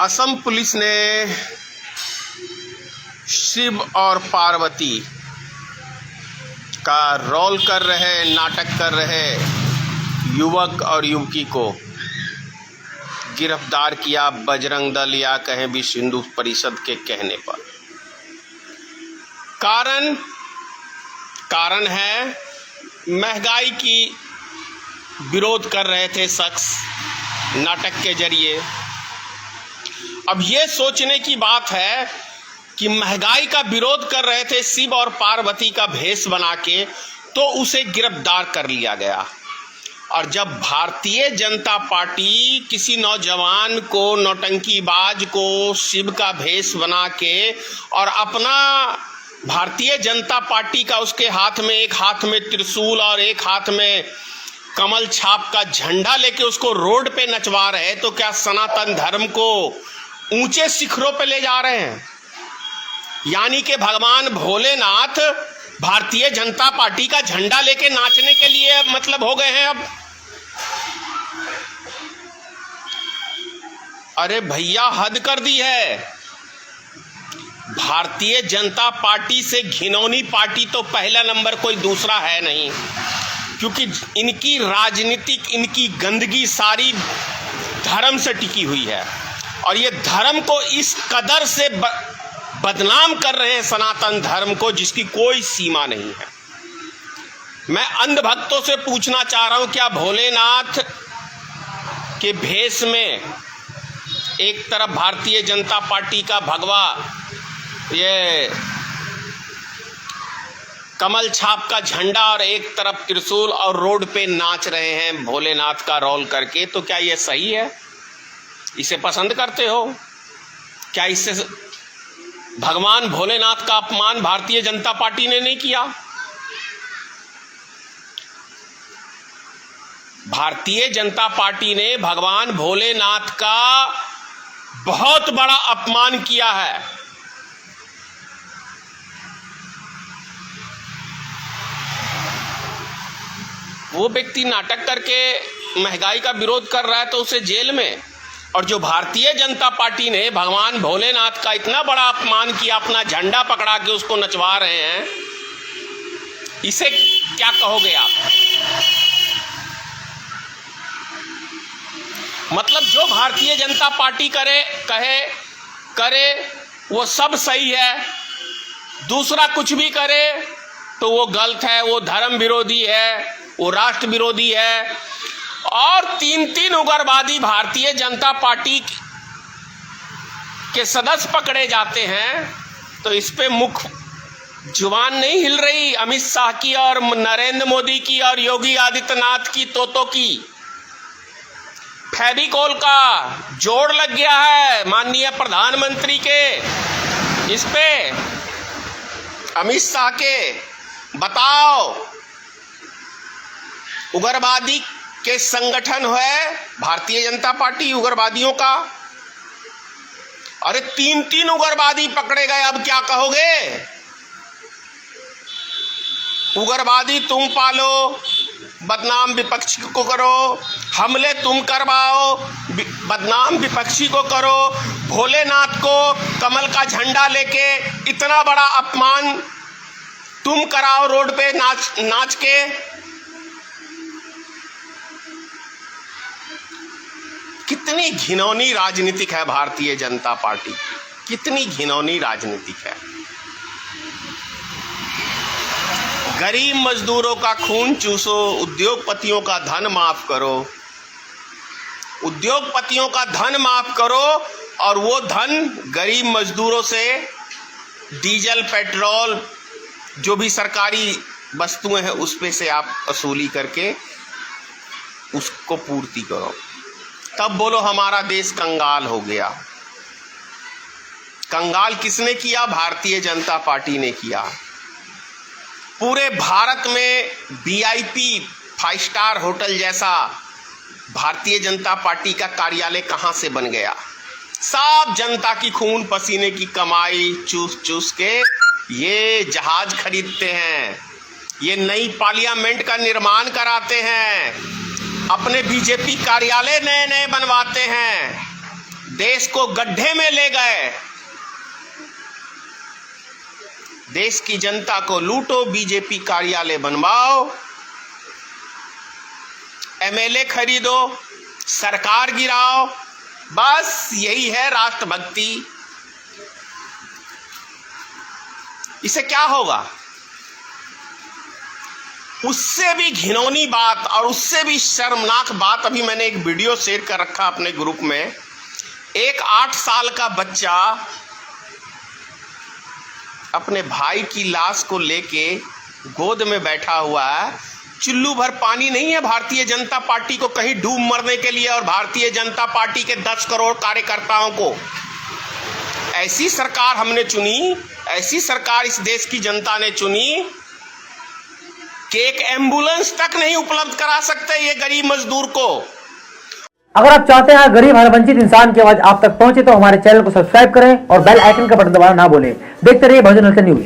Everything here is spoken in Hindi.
असम पुलिस ने शिव और पार्वती का रोल कर रहे, नाटक कर रहे युवक और युवती को गिरफ्तार किया बजरंग दल या कहें विश्व हिंदू परिषद के कहने पर। कारण है महंगाई की विरोध कर रहे थे शख्स नाटक के जरिए। अब ये सोचने की बात है कि महंगाई का विरोध कर रहे थे शिव और पार्वती का भेष बना के, तो उसे गिरफ्तार कर लिया गया। और जब भारतीय जनता पार्टी किसी नौजवान को, नौटंकीबाज को शिव का भेष बना के और अपना भारतीय जनता पार्टी का उसके हाथ में, एक हाथ में त्रिशूल और एक हाथ में कमल छाप का झंडा लेके उसको रोड पे नचवा रहे, तो क्या सनातन धर्म को ऊंचे शिखरों पे ले जा रहे हैं? यानी कि भगवान भोलेनाथ भारतीय जनता पार्टी का झंडा लेके नाचने के लिए मतलब हो गए हैं अब। अरे भैया हद कर दी है। भारतीय जनता पार्टी से घिनौनी पार्टी तो पहला नंबर कोई दूसरा है नहीं, क्योंकि इनकी राजनीतिक, इनकी गंदगी सारी धर्म से टिकी हुई है और ये धर्म को इस कदर से बदनाम कर रहे हैं, सनातन धर्म को, जिसकी कोई सीमा नहीं है। मैं अंधभक्तों से पूछना चाह रहा हूं, क्या भोलेनाथ के भेष में एक तरफ भारतीय जनता पार्टी का भगवा, ये कमल छाप का झंडा और एक तरफ त्रिशूल और रोड पे नाच रहे हैं भोलेनाथ का रोल करके, तो क्या ये सही है? इसे पसंद करते हो? क्या इससे भगवान भोलेनाथ का अपमान भारतीय जनता पार्टी ने नहीं किया? भारतीय जनता पार्टी ने भगवान भोलेनाथ का बहुत बड़ा अपमान किया है। वो व्यक्ति नाटक करके महंगाई का विरोध कर रहा है तो उसे जेल में, और जो भारतीय जनता पार्टी ने भगवान भोलेनाथ का इतना बड़ा अपमान किया, अपना झंडा पकड़ा के उसको नचवा रहे हैं, इसे क्या कहोगे आप? मतलब जो भारतीय जनता पार्टी करे वो सब सही है, दूसरा कुछ भी करे तो वो गलत है, वो धर्म विरोधी है, वो राष्ट्र विरोधी है। और तीन उग्रवादी भारतीय जनता पार्टी के सदस्य पकड़े जाते हैं, तो इस पे मुख जुबान नहीं हिल रही अमित शाह की और नरेंद्र मोदी की और योगी आदित्यनाथ की, तोतों की। फेविकोल का जोड़ लग गया है माननीय प्रधानमंत्री के इस पे, अमित शाह के। बताओ, उग्रवादी के संगठन है भारतीय जनता पार्टी उग्रवादियों का। अरे तीन उग्रवादी पकड़े गए, अब क्या कहोगे? उग्रवादी तुम पालो, बदनाम विपक्षी को करो, हमले तुम करवाओ, बदनाम विपक्षी को करो, भोलेनाथ को कमल का झंडा लेके इतना बड़ा अपमान तुम कराओ रोड पे नाच के। कितनी घिनौनी राजनीतिक है भारतीय जनता पार्टी, कितनी घिनौनी राजनीतिक है। गरीब मजदूरों का खून चूसो, उद्योगपतियों का धन माफ करो, उद्योगपतियों का धन माफ करो, और वो धन गरीब मजदूरों से डीजल, पेट्रोल, जो भी सरकारी वस्तुएं हैं उस पे से आप वसूली करके उसको पूर्ति करो। तब बोलो हमारा देश कंगाल हो गया। कंगाल किसने किया? भारतीय जनता पार्टी ने किया। पूरे भारत में वीआईपी 5 स्टार होटल जैसा भारतीय जनता पार्टी का कार्यालय कहां से बन गया? सब जनता की खून पसीने की कमाई चूस चूस के ये जहाज खरीदते हैं, ये नई पार्लियामेंट का निर्माण कराते हैं, अपने बीजेपी कार्यालय नए नए बनवाते हैं, देश को गड्ढे में ले गए। देश की जनता को लूटो, बीजेपी कार्यालय बनवाओ, एमएलए खरीदो, सरकार गिराओ, बस यही है राष्ट्रभक्ति। इसे क्या होगा? उससे भी घिनौनी बात और उससे भी शर्मनाक बात, अभी मैंने एक वीडियो शेयर कर रखा अपने ग्रुप में। एक 8 साल का बच्चा अपने भाई की लाश को लेके गोद में बैठा हुआ है। चुल्लू भर पानी नहीं है भारतीय जनता पार्टी को कहीं डूब मरने के लिए और भारतीय जनता पार्टी के 10 करोड़ कार्यकर्ताओं को। ऐसी सरकार हमने चुनी, ऐसी सरकार इस देश की जनता ने चुनी कि एक एम्बुलेंस तक नहीं उपलब्ध करा सकते ये गरीब मजदूर को। अगर आप चाहते हैं गरीब हर वंचित इंसान की आवाज आप तक पहुंचे तो हमारे चैनल को सब्सक्राइब करें और बेल आइकन का बटन दबाना ना भूलें। देखते रहिए बहुजन हलचल न्यूज।